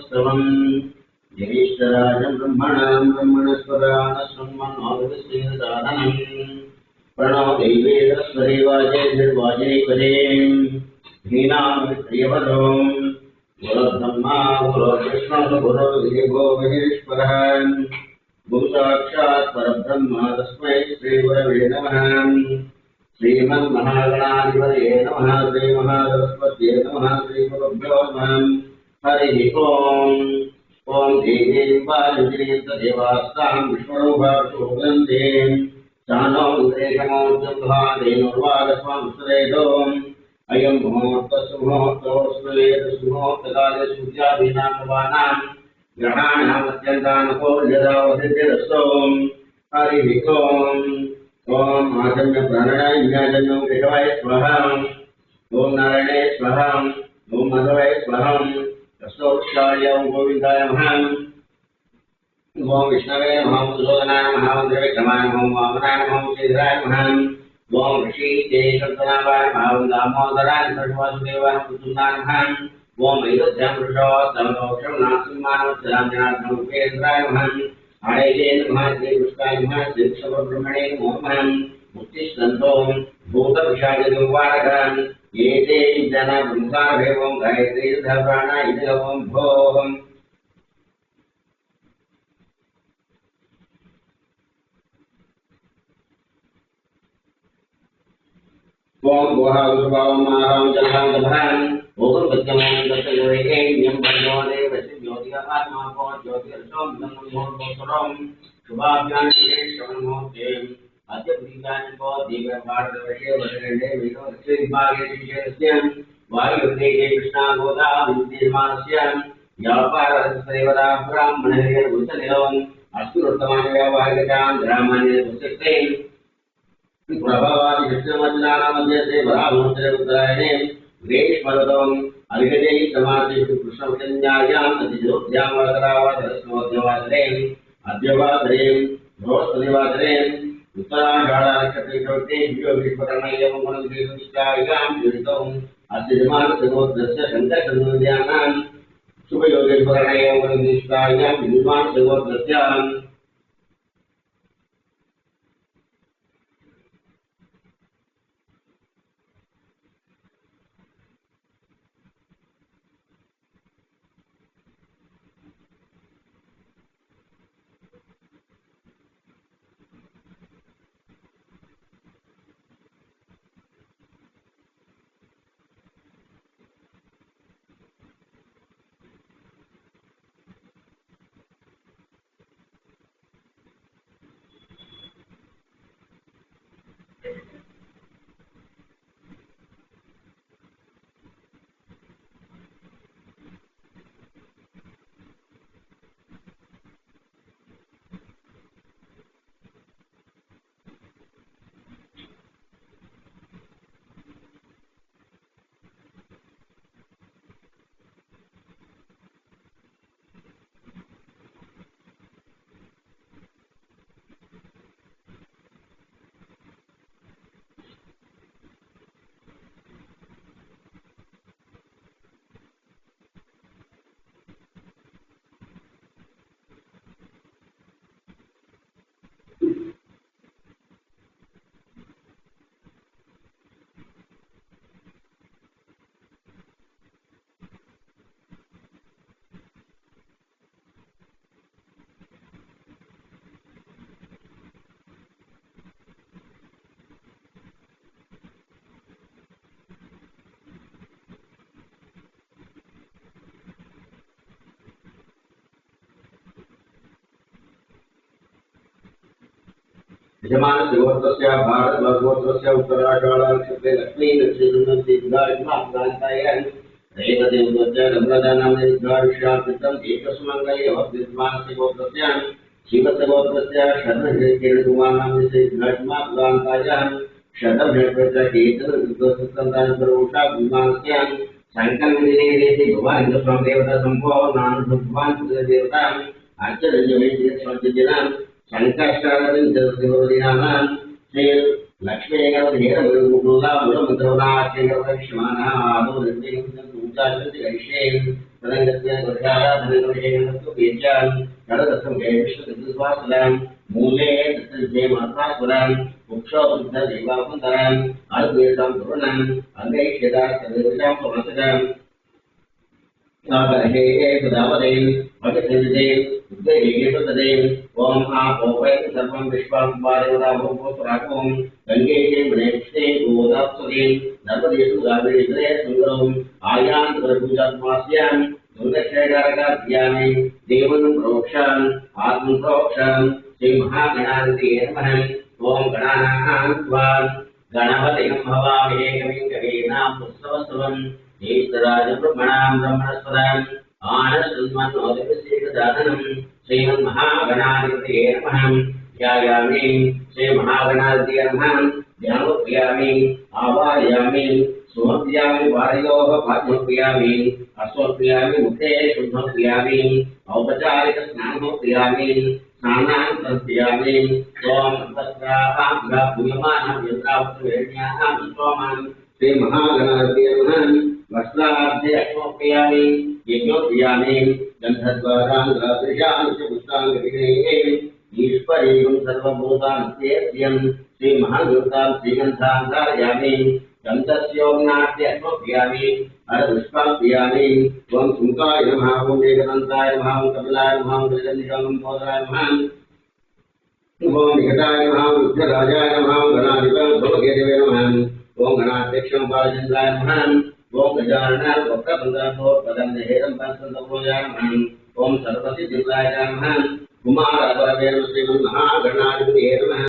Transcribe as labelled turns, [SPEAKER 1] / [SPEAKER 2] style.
[SPEAKER 1] स्तवम् गिरीश्वराजं ब्रह्मणस्पदानसम्मनोविष्णुसाधनम् प्रणो दैवे सरस्वती वाजयेर्वाजयेपदे हीनामृत्यवदोम् गुरुर्ब्रह्मा गुरुर्विष्णुः गुरुर्देवो महेश्वरः गुरुसाक्षात् परब्रह्म तस्मै श्रीगुरवे नमः श्रीमन्महागणाधिपतये नमः श्रीमहासरस्वत्यै नमः श्रीगुरुभ्यो नमः हरिः ओम् ॐ देवीं पार्वतीदेवास्तां विष्णुरूपाक्षोभन्ते चानो उद्रेशमोद्यम्भादेनुर्वागस्वांसरेदोम् अयं मुहूर्तसुमुहूर्तोऽस्मयेतसुमुहूर्तकाले सूर्यादीनां भवानां ग्रहाणामत्यन्तानुकूल्यदावसिद्धिरस्तु हरिः ओम् ओम आजन्य प्राणायामो केशवाय स्वाहा ओम नारायणे स्वाहा ओम माधवाय स्वाहा रसोक्षाय ओम गोविंदाय नमः ओम विष्णवे नमः ओम सुदोनाय नमः ओम विक्रमाय नमः ओम वामनाय नमः ओम श्रीधराय नमः ओम ऋषिकेशनाय नमः ओम दामोदराय वासुदेवाय कुसुमाय नमः ओम अयोध्यां पुरुषोत्तम मोक्षं नासिंहानां उपेन्द्राय नमः आयते नमः श्री कृष्णाय नमः श्री ब्रह्मणे नमः मुक्तिस्तन्तों भूतविषादिवारकम् एते जना ब्रह्मसारभेवं गायत्री धर्माणा इदगवं भोम् ओम भोहावसुभावं महां जलांतभं ओम सत्यमं सत्ययोगेयं भगवते वसिज्योतिरात्मा को ज्योतिरसों नमोस्तुतं शुभाभ्यां श्रीश्रवणमोक्ते अद्य प्रीतानि को दिव्यभारतवर्षे वर्षे विनोदश्रीभागे विशेषस्यं वायुर्देशे कृष्णागोदा विद्यमानस्य व्यापारसदेवता ब्राह्मणेन उच्चनिलम् अस्मिन् व्यावहारिकां ग्रामाणि उच्यते प्रभावादि कृष्णमज्ञानामध्ये वरामहोत्सवे उत्तरायणे ग्रीष्मऋतुम् अर्घ्यते समासे कृष्णपञ्चम्यायाम् अतिज्योत्स्यां वरदरावासरस्वोद्यवासरे अद्यवासरे बृहस्पतिवासरे उत्तराषाढनक्षत्रे ग्रीष्मकर्णयं गुणविशेषनिष्ठायां जीवितम् अस्य जमानसगोत्रस्य शङ्करचन्द्रनद्यानां शुभयोगेश्वरणयं गुणविशेषनिष्ठायां विद्वांसगोत्रस्य यजमानसगोत्रस्य भारतवर्षगोत्रस्य उत्तराषाढनक्षत्रे लक्ष्मीनक्षत्रदीर्घायुष्माप्रान्ताय रेवतीगोत्रस्य रम्रदानां दीर्घायुष्याप्तितम् एकस्मङ्गले विद्वांसस्य गोत्रस्य शिवसगोत्रस्य शतकिरणकुमाराणां दीर्घायुष्माप्रान्ताय शतभेटस्य केतनसन्तानपरोषा विद्वांसस्य शङ्करनिधिनिधि भगवान् देवता सम्भवो नानुभवान् देवता अर्चनजमेन्द्रस्वामिनां शङ्कराचार्यदेवदिनानां श्री लक्ष्मीगणधीरमुला मुलमुद्रवनाश्रीगणलक्ष्मणाः आदौ निर्णयं पूजाचन्ति गणेशे तदङ्गस्य गुरुजारा धनगुरुजेनस्तु बीजान् नरदत्तं हे विष्णुदत्तस्वासलाम् मूले दत्तविजय महात्माकुलाम् मुक्षो बुद्धदेवाकुन्दराम् आयुर्वेदां कुरुणाम् अङ्गैक्यदा सर्वेषां समस्तकाम् सागरहे सदावदेव भगतविदेव उद्देहेव तदेव ओम आपोवै सर्वं विश्वात्मादेवताभूतराकों गंगेजे मनेक्षे गोदाप्सुरे नर्मदेषु गाविरे सुन्दरं आयां प्रभुजात्मास्यां दुर्दक्षयकारकाध्यामे देवं प्रोक्षान् आत्मं प्रोक्षान् श्री महागणाधिपतये नमः ओम गणानां त्वां गणपतिं भवामहे कविं कवीनाम् उत्सवस्तवम् ईश्वराज ब्रह्मणां ब्रह्मणस्पदाम् आनन्दमनोदितसेकदानम् श्रीमन्महागणाधिपतये नमः ध्यायामि श्रीमहागणाधिपतये नमः ध्यानोपयामि आवाहयामि सुमप्यामि वारयोः पाद्योपयामि अस्वप्यामि मुखे शुद्धोपयामि औपचारिकस्नानोपयामि स्नानान्तर्पयामि त्वं तत्राहं भूयमानं यत्रावत्वेण्याः विश्वमान् श्रीमहागणाधिपतये नमः वस्त्रार्थे अश्वोपयामि यज्ञोपयामि गन्धद्वारान् च पुष्टाङ्गविग्रहे ईश्वरीयं सर्वभूतान्त्येत्यं श्रीमहादेवतां श्रीगन्धान् धारयामि गन्धस्योग्नार्थे अश्वोपयामि अरपुष्पापयामि त्वं सुमुखाय नमः ॐ एकदन्ताय नमः ॐ कपिलाय नमः ॐ गजनिषाम्बोधराय नमः ॐ निकटाय नमः ॐ रुद्रराजाय नमः ॐ गणाधिपाय भवगेदेवे नमः ॐ गणाध्यक्षं बालचन्द्राय नमः ओम गजाननाय भक्तवृन्दाय पदं पांचतमोजाय नमः ओम सरस्वती दिव्याय नमः कुमार अवरवेण श्रीमन्महागणाधिपतये नमः।